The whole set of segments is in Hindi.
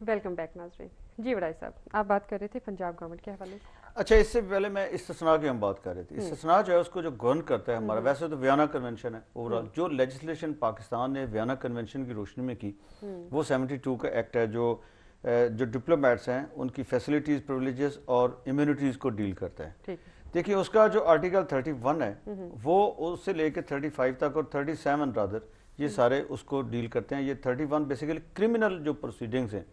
वेलकम बैक नाजरीन। जी वड़ाई साहब, आप बात कर रहे थे पंजाब गवर्नमेंट के हवाले से। अच्छा, इससे पहले मैं इस्तिस्ना की हम बात कर रहे थे। इस्तिस्ना जो है उसको जो गवर्न करता है हमारा, वैसे तो वियना कन्वेंशन है ओवरऑल, जो लेजिस्लेशन पाकिस्तान ने वियना कन्वेंशन की रोशनी में की वो 72 का एक्ट है जो जो डिप्लोमेट्स हैं उनकी फैसिलिटीज़, प्रिविलेजेस और इम्यूनिटीज़ को डील करता है। ठीक है। देखिए उसका जो आर्टिकल 31 है वो उससे लेके 35 तक और 37 रादर ये सारे उसको डील करते हैं। ये 31 बेसिकली क्रिमिनल जो प्रोसीडिंग्स हैं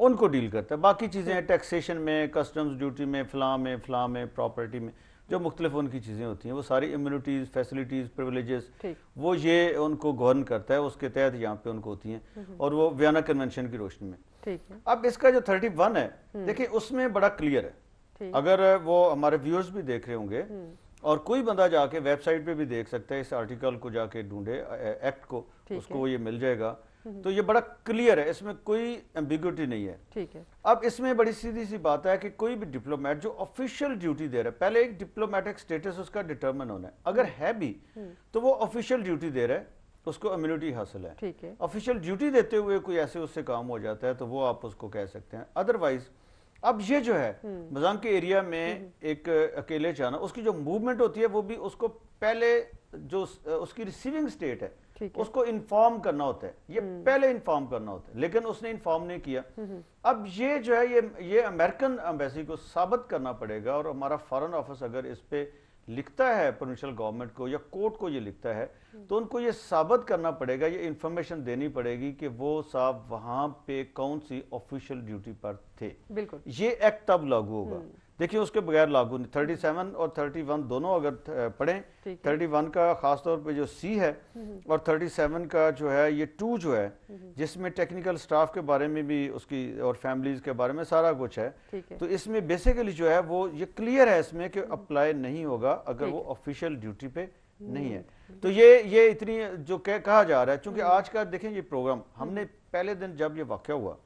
उनको डील करता है। बाकी चीज़ें हैं टैक्सेशन में, कस्टम्स ड्यूटी में, फलां में, प्रॉपर्टी में जो मुख्तलिफ उनकी चीज़ें होती हैं वो सारी इम्यूनिटीज़, फैसिलिटीज़, प्रिविलेजेस वो ये उनको गवर्न करता है, उसके तहत यहाँ पे उनको होती हैं और वो वियना कन्वेंशन की रोशनी में। ठीक है। अब इसका जो 31 है देखिए उसमें बड़ा क्लियर है, अगर वो हमारे व्यूअर्स भी देख रहे होंगे और कोई बंदा जाके वेबसाइट पे भी देख सकता है, इस आर्टिकल को जाके ढूंढे एक्ट को, उसको ये मिल जाएगा। तो ये बड़ा क्लियर है, इसमें कोई एम्बिग्युइटी नहीं है। ठीक है। अब इसमें बड़ी सीधी सी बात है कि कोई भी डिप्लोमेट जो ऑफिशियल ड्यूटी दे रहा है, पहले एक डिप्लोमेटिक स्टेटस उसका डिटरमिन होना है, अगर है भी तो वो ऑफिशियल ड्यूटी दे रहा है, उसको इम्यूनिटी हासिल है। ठीक है। ऑफिशियल ड्यूटी देते हुए कोई ऐसे उससे काम हो जाता है तो वो आप उसको कह सकते हैं। अदरवाइज अब ये जो है मजांग के एरिया में एक अकेले जाना, उसकी जो मूवमेंट होती है वो भी उसको पहले जो उसकी रिसीविंग स्टेट है उसको इन्फॉर्म करना होता है, ये पहले इन्फॉर्म करना होता है, लेकिन उसने इन्फॉर्म नहीं किया। अब ये जो है ये अमेरिकन एम्बेसी को साबित करना पड़ेगा और हमारा फॉरेन ऑफिस अगर इस पे लिखता है प्रोविंशियल गवर्नमेंट को या कोर्ट को ये लिखता है तो उनको ये साबित करना पड़ेगा, ये इंफॉर्मेशन देनी पड़ेगी कि वो साहब वहां पे कौन सी ऑफिशियल ड्यूटी पर थे। बिल्कुल। ये एक्ट तब लागू होगा। देखिए उसके बगैर लागू नहीं। 37 और 31 दोनों अगर पढ़ें, 31 का खास तौर पे जो सी है और 37 का जो है ये 2 जो है जिसमें टेक्निकल स्टाफ के बारे में भी उसकी और फैमिलीज के बारे में सारा कुछ है। तो इसमें बेसिकली जो है वो ये क्लियर है इसमें कि अप्लाई नहीं होगा अगर वो ऑफिशियल ड्यूटी पे नहीं है। तो ये इतनी जो कहा जा रहा है, चूंकि आज का देखें ये प्रोग्राम हमने पहले दिन जब ये वाकया हुआ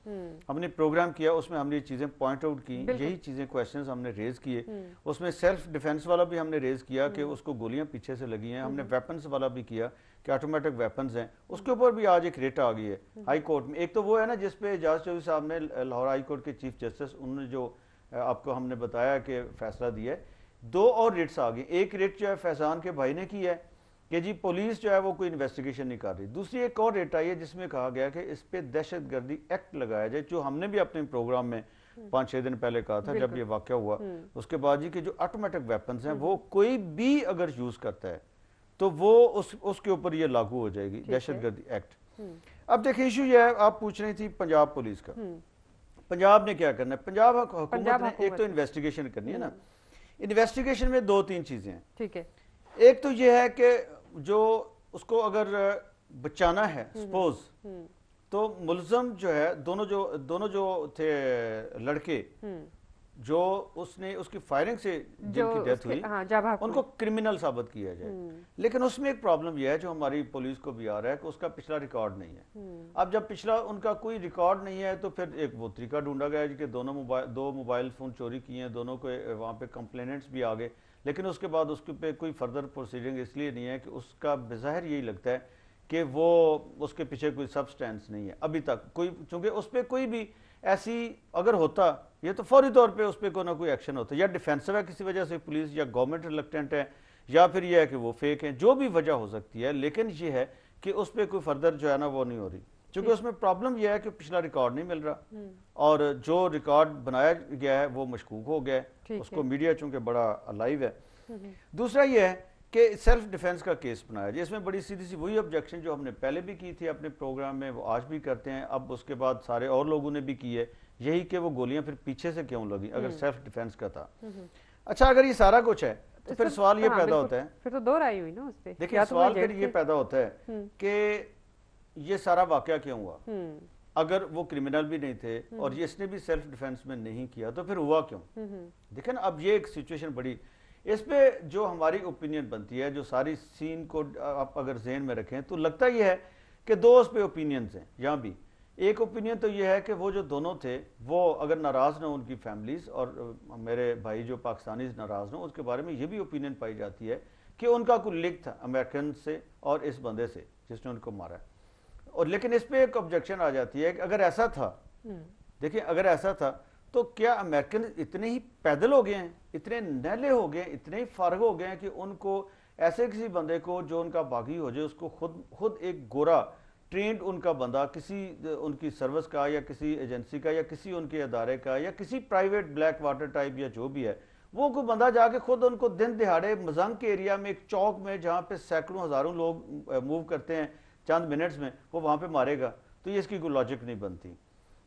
हमने प्रोग्राम किया, उसमें हमने ये चीजें पॉइंट आउट की, यही चीजें क्वेश्चंस हमने रेज किए। उसमें सेल्फ डिफेंस वाला भी हमने रेज किया कि उसको गोलियां पीछे से लगी हैं, हमने वेपन्स वाला भी किया कि ऑटोमेटिक वेपन्स हैं, उसके ऊपर भी आज एक रेट आ गई है हाई कोर्ट में। एक तो वो है ना जिसपे एजाज चौधरी साहब ने, लाहौर हाई कोर्ट के चीफ जस्टिस, उन्होंने जो आपको हमने बताया कि फैसला दिया है, 2 और रेट्स आ गई। एक रेट जो है फैजान के भाई ने की है कि जी पुलिस जो है वो कोई इन्वेस्टिगेशन नहीं कर रही। दूसरी एक और रेट आई है जिसमें कहा गया कि इस पे दहशतगर्दी एक्ट लगाया जाए, जो हमने भी अपने प्रोग्राम में 5-6 दिन पहले कहा था जब ये वाकया हुआ। उसके बाद जी के जो ऑटोमेटिक वेपन्स हैं वो कोई भी अगर यूज करता है तो वो उसके ऊपर ये लागू हो जाएगी दहशतगर्दी एक्ट। अब देखिए इशू ये है, आप पूछ रही थी पंजाब पुलिस का, पंजाब ने क्या करना है। पंजाब हुकूमत ने एक तो इन्वेस्टिगेशन करनी है ना, इन्वेस्टिगेशन में 2-3 चीजें हैं। ठीक है। एक तो ये है कि जो उसको अगर बचाना है सपोज, तो मुलजम जो है दोनों जो थे लड़के जो उसने उसकी फायरिंग से जिनकी डेथ हुई, उनको क्रिमिनल साबित किया जाए। लेकिन उसमें एक प्रॉब्लम यह है जो हमारी पुलिस को भी आ रहा है कि उसका पिछला रिकॉर्ड नहीं है। अब जब पिछला उनका कोई रिकॉर्ड नहीं है तो फिर एक वो तरीका ढूंढा गया कि दो मोबाइल फोन चोरी किए हैं, दोनों को वहां पे कंप्लेनेंट्स भी आ गए, लेकिन उसके बाद उसके पे कोई फर्दर प्रोसीडिंग इसलिए नहीं है कि उसका बेज़ाहिर यही लगता है कि वो उसके पीछे कोई सब्सटेंस नहीं है अभी तक कोई, चूंकि उस पर कोई भी ऐसी अगर होता ये तो फौरी तौर पे उस पर कोई ना कोई एक्शन होता, या डिफेंसिव है किसी वजह से पुलिस, या गवर्नमेंट रिलक्टेंट है, या फिर यह है कि वो फेक है, जो भी वजह हो सकती है। लेकिन ये है कि उस पर कोई फर्दर जो है ना वो नहीं हो रही, क्योंकि उसमें प्रॉब्लम यह है कि पिछला रिकॉर्ड नहीं मिल रहा और जो रिकॉर्ड बनाया गया है वो मशकूक हो गया है, उसको मीडिया चूंकि बड़ा अलाइव है। दूसरा यह है कि सेल्फ डिफेंस का केस बनाया जाए। इसमें बड़ी सीधी सी वही ऑब्जेक्शन जो हमने पहले भी की थी अपने प्रोग्राम में, वो आज भी करते हैं, अब उसके बाद सारे और लोगों ने भी की है, यही कि वो गोलियां फिर पीछे से क्यों लगी अगर सेल्फ डिफेंस का था। अच्छा, अगर ये सारा कुछ है तो फिर सवाल ये पैदा होता है, फिर तो दो राय हुई ना उस पे। देखिए सवाल फिर ये पैदा होता है कि ये सारा वाकया क्यों हुआ। अगर वो क्रिमिनल भी नहीं थे और ये इसने भी सेल्फ डिफेंस में नहीं किया तो फिर हुआ क्यों। देखें ना, अब ये एक सिचुएशन बड़ी, इस पे जो हमारी ओपिनियन बनती है, जो सारी सीन को आप अगर जहन में रखें तो लगता यह है कि दो उस पे ओपिनियंस हैं। यहाँ भी एक ओपिनियन तो यह है कि वो जो दोनों थे वो अगर नाराज ना उनकी फैमिलीज और मेरे भाई जो पाकिस्तानी नाराज ना, उसके बारे में ये भी ओपिनियन पाई जाती है कि उनका कोई लिंक था अमेरिकन से और इस बंदे से जिसने उनको मारा। और लेकिन इस पे एक ऑब्जेक्शन आ जाती है कि अगर ऐसा था, देखिए अगर ऐसा था तो क्या अमेरिकन इतने ही पैदल हो गए हैं, इतने नहले हो गए हैं, इतने ही फारग हो गए हैं कि उनको ऐसे किसी बंदे को जो उनका बागी हो जाए उसको खुद एक गोरा ट्रेंड उनका बंदा किसी उनकी सर्विस का या किसी एजेंसी का या किसी उनके अदारे का या किसी प्राइवेट ब्लैक वाटर टाइप या जो भी है, वो कोई बंदा जाके खुद उनको दिन दिहाड़े मजंग के एरिया में एक चौक में जहाँ पे सैकड़ों हजारों लोग मूव करते हैं चंद मिनट्स में, वो वहाँ पे मारेगा। तो ये इसकी कोई लॉजिक नहीं बनती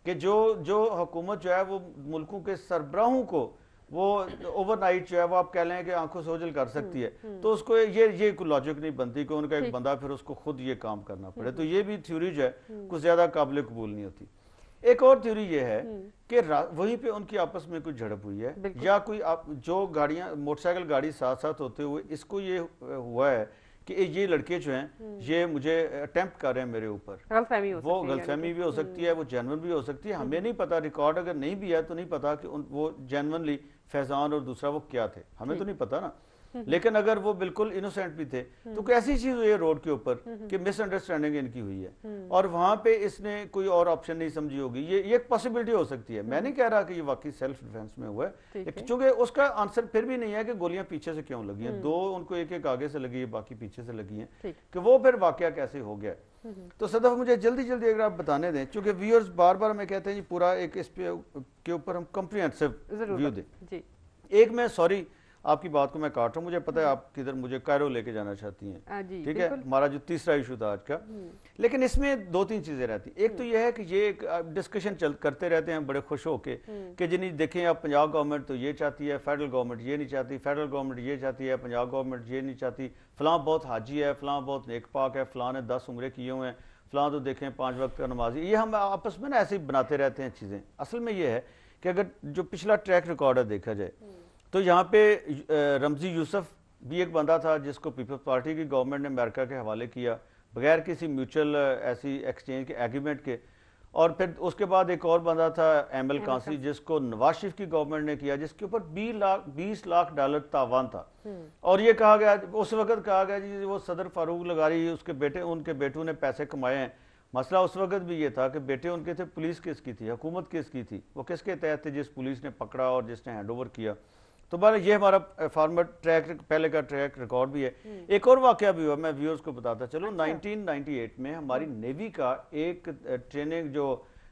कि जो हुकूमत जो है वो मुल्कों के सरबराहों को वो ओवरनाइट जो है वो आप कह लें कि आंखों से ओझल कर सकती है, तो उसको ये कोई लॉजिक नहीं बनती कि उनका एक बंदा फिर उसको खुद ये काम करना पड़े। तो ये भी थ्योरी जो है कुछ ज्यादा काबिल कबूल नहीं होती। एक और थ्योरी ये है कि वहीं पे उनकी आपस में कुछ झड़प हुई है या कोई जो गाड़ियां मोटरसाइकिल गाड़ी साथ साथ होते हुए इसको ये हुआ है कि ये लड़के जो हैं ये मुझे अटेम्प्ट कर रहे हैं मेरे ऊपर। वो गलतफहमी भी हो सकती है, वो जेन्युइन भी हो सकती है, हमें नहीं पता। रिकॉर्ड अगर नहीं भी है तो नहीं पता कि वो जेन्युइनली फैजान और दूसरा वो क्या थे, हमें तो नहीं पता ना। लेकिन अगर वो बिल्कुल इनोसेंट भी थे तो कैसी चीज हुई है रोड के ऊपर कि मिसअंडरस्टैंडिंग इनकी हुई है और वहां पे इसने कोई और ऑप्शन नहीं समझी होगी। ये एक पॉसिबिलिटी हो सकती है। मैं नहीं कह रहा कि ये वाकई सेल्फ डिफेंस में हुआ है, क्योंकि उसका आंसर फिर भी नहीं है कि गोलियां पीछे से क्यों लगी हैं। दो उनको एक आगे से लगी है, बाकी पीछे से लगी हैं, कि वो फिर वाकया कैसे हो गया। तो सदफ मुझे जल्दी अगर आप बताने दें, क्योंकि व्यूअर्स बार बार हमें कहते हैं जी पूरा एक इस पे के ऊपर हम कॉम्प्रिहेंसिव व्यू दें। एक मैं सॉरी आपकी बात को मैं काट रहा हूँ, मुझे पता है आप किधर मुझे कायरो लेके जाना चाहती हैं, ठीक है, हमारा जो तीसरा इशू था आज का। लेकिन इसमें दो तीन चीजें रहती। एक तो यह है कि ये एक डिस्कशन करते रहते हैं बड़े खुश होके कि जिन्हें देखें आप पंजाब गवर्नमेंट तो ये चाहती है, फेडरल गवर्नमेंट ये नहीं चाहती, फेडरल गवर्नमेंट ये चाहती है, पंजाब गवर्नमेंट ये नहीं चाहती, फलां बहुत हाजी है, फलां बहुत नेक पाक है, फलां ने 10 उम्रे किए हुए हैं, फलां तो देखें 5 वक्त का नमाजी। ये हम आपस में ना ऐसे ही बनाते रहते हैं चीजें। असल में ये है कि अगर जो पिछला ट्रैक रिकॉर्ड है देखा जाए तो यहाँ पे रमजी यूसुफ भी एक बंदा था जिसको पीपल्स पार्टी की गवर्नमेंट ने अमेरिका के हवाले किया बगैर किसी म्यूचुअल ऐसी एक्सचेंज के एग्रीमेंट के। और फिर उसके बाद एक और बंदा था एमएल कांसी जिसको नवाज शरीफ की गवर्नमेंट ने किया, जिसके ऊपर 20 लाख डॉलर तावान था। और ये कहा गया उस वक्त कहा गया जी वो सदर फारूक लगारी उनके बेटों ने पैसे कमाए हैं। मसला उस वक्त भी ये था कि बेटे उनके थे, पुलिस किसकी थी, हुकूमत किसकी थी, वो किसके तहत थे, जिस पुलिस ने पकड़ा और जिसने हैंडओवर किया। तो बार ये हमारा फॉर्मर ट्रैक पहले का ट्रैक रिकॉर्ड भी है। एक और वाकया भी हुआ, मैं व्यूअर्स को बताता चलो। 1998 में हमारी नेवी का एक ट्रेनिंग जो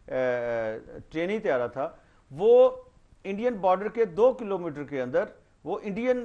ट्रेनी तैयारा था वो इंडियन बॉर्डर के 2 किलोमीटर के अंदर वो इंडियन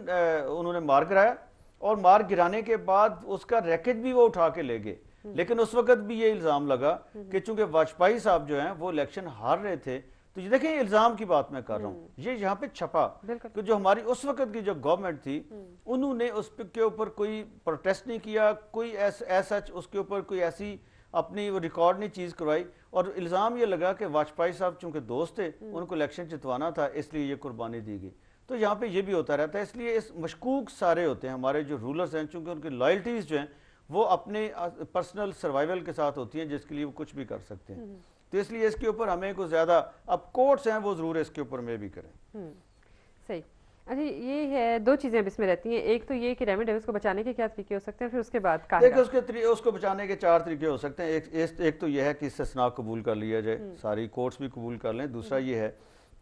उन्होंने मार गिराया और मार गिराने के बाद उसका रैकेट भी वो उठा के ले गए। लेकिन उस वक्त भी ये इल्जाम लगा कि चूंकि वाजपेयी साहब जो हैं वो इलेक्शन हार रहे थे। तो ये देखें इल्जाम की बात मैं कर रहा हूँ, ये यहाँ पे छपा कि जो हमारी उस वक्त की जो गवर्नमेंट थी उन्होंने उस के ऊपर कोई प्रोटेस्ट नहीं किया, कोई ऐसा उसके ऊपर कोई ऐसी अपनी वो रिकॉर्ड नहीं चीज करवाई। और इल्जाम ये लगा कि वाजपेयी साहब चूंकि दोस्त थे उनको इलेक्शन जितवाना था इसलिए ये कुर्बानी दी गई। तो यहाँ पे ये भी होता रहता है। इसलिए इस मशकूक सारे होते हैं हमारे जो रूलर्स हैं, चूंकि उनकी लॉयल्टीज जो हैं वो अपने पर्सनल सर्वाइवल के साथ होती हैं जिसके लिए वो कुछ भी कर सकते हैं। तो इसलिए इसके ऊपर हमें कुछ ज्यादा अब कोर्ट्स हैं वो जरूर इसके ऊपर में भी करें। सही। अच्छा ये है, दो चीजें अब इसमें रहती हैं। एक तो ये कि रेमी डेविस को बचाने के क्या तरीके हो सकते हैं, फिर उसके बाद देखिए उसको बचाने के 4 तरीके हो सकते हैं। एक तो यह है कि इस्तिस्ना कबूल कर लिया जाए, सारी कोर्ट्स भी कबूल कर लें। दूसरा ये है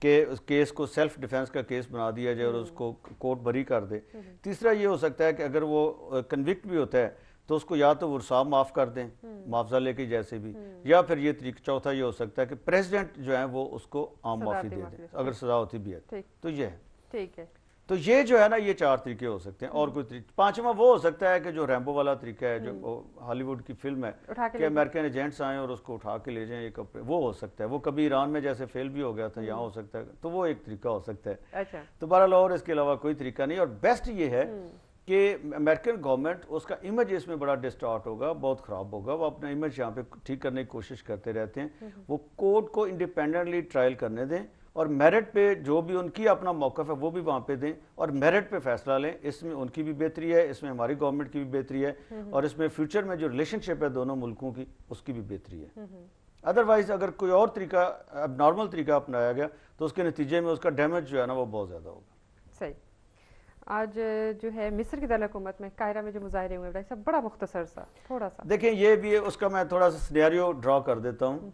कि उस केस को सेल्फ डिफेंस का केस बना दिया जाए और उसको कोर्ट बरी कर दे। तीसरा ये हो सकता है कि अगर वो कन्विक्ट भी होता है तो उसको या तो वर्षा माफ कर दें, मुआवजा लेके जैसे भी, या फिर ये तरीका चौथा ये हो सकता है कि प्रेसिडेंट जो है वो उसको आम माफी दे दें अगर सजा होती भी है। तो ये है, ठीक है। तो ये जो है ना ये 4 तरीके हो सकते हैं। और कोई तरीका पांचवा वो हो सकता है कि जो रैम्बो वाला तरीका है, जो हॉलीवुड की फिल्म है कि अमेरिकन एजेंट्स आए और उसको उठा के ले जाएं ये कपड़े, वो हो सकता है। वो कभी ईरान में जैसे फेल भी हो गया था, यहाँ हो सकता है। तो वो एक तरीका हो सकता है। अच्छा। तो बहरहाल और इसके अलावा कोई तरीका नहीं। और बेस्ट ये है कि अमेरिकन गवर्नमेंट उसका इमेज इसमें बड़ा डिस्टॉर्ट होगा, बहुत ख़राब होगा। वो अपना इमेज यहाँ पे ठीक करने की कोशिश करते रहते हैं। वो कोर्ट को इंडिपेंडेंटली ट्रायल करने दें और मेरिट पे जो भी उनकी अपना मौक़िफ़ है वो भी वहाँ पे दें और मेरिट पे फैसला लें। इसमें उनकी भी बेहतरी है, इसमें हमारी गवर्नमेंट की भी बेहतरी है और इसमें फ्यूचर में जो रिलेशनशिप है दोनों मुल्कों की उसकी भी बेहतरी है। अदरवाइज अगर कोई और तरीका अब नॉर्मल तरीका अपनाया गया तो उसके नतीजे में उसका डैमेज जो है ना वो बहुत ज़्यादा होगा। सही। आज जो है मिस्र की दारकूमत में कायरा में जो मुजाहरे हुए सब बड़ा मुख्तसर सा थोड़ा सा देखें, ये भी है, उसका मैं थोड़ा सा सिनेरियो ड्रॉ कर देता हूँ।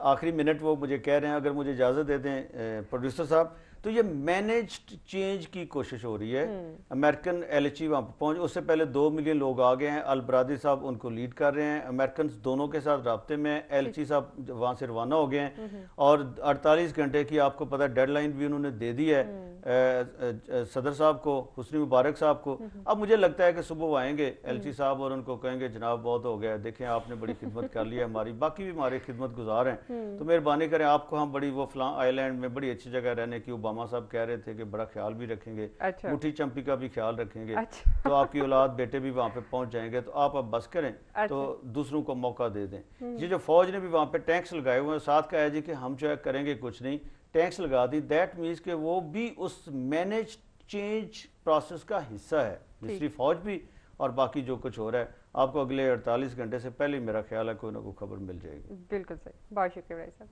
आखिरी मिनट वो मुझे कह रहे हैं, अगर मुझे इजाज़त दे दें प्रोड्यूसर साहब, तो ये मैनेज्ड चेंज की कोशिश हो रही है। अमेरिकन LHE वहाँ पर पहुँच, उससे पहले 2 मिलियन लोग आ गए हैं। अल बरादी साहब उनको लीड कर रहे हैं। अमेरिकन दोनों के साथ राब्ते में। LHE साहब वहाँ से रवाना हो गए हैं और 48 घंटे की आपको पता है डेडलाइन भी उन्होंने दे दी है सदर साहब को, हुस्नी मुबारक साहब को। अब मुझे लगता है कि सुबह वो आएंगे LHE साहब और उनको कहेंगे जनाब बहुत हो गया, देखें आपने बड़ी खिदमत कर ली है हमारी, बाकी भी हमारे खिदमत गुजार हैं, तो मेहरबानी करें आपको हम बड़ी वो फलां आइलैंड में बड़ी अच्छी जगह रहने की ओबामा साहब कह रहे थे कि बड़ा ख्याल भी रखेंगे। अच्छा। मुठी चंपी का भी ख्याल रखेंगे। अच्छा। तो आपकी औलाद बेटे भी वहाँ पे पहुँच जाएंगे, तो आप अब बस करें। अच्छा। तो दूसरों को मौका दे दें। ये जो फौज ने भी वहाँ पे टैंक्स लगाए हुए हैं, साथ कहा है जी कि हम जो है करेंगे कुछ नहीं, टैंक्स लगा दी। दैट मीन्स कि वो भी उस मैनेज चेंज प्रोसेस का हिस्सा है, मिस्री फौज भी और बाकी जो कुछ हो रहा है। आपको अगले 48 घंटे से पहले मेरा ख्याल है कोई ना कोई खबर मिल जाएगी। बिल्कुल सही, बहुत शुक्रिया भाई साहब।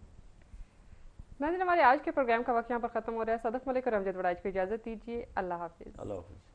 नाज़रीन, हमारे आज के प्रोग्राम का वक्त यहाँ पर ख़त्म हो रहा है। सदफ मलिक और अमजद वड़ाइच को इजाज़त दीजिए। अल्लाह हाफिज़। अल्लाह हाफिज़।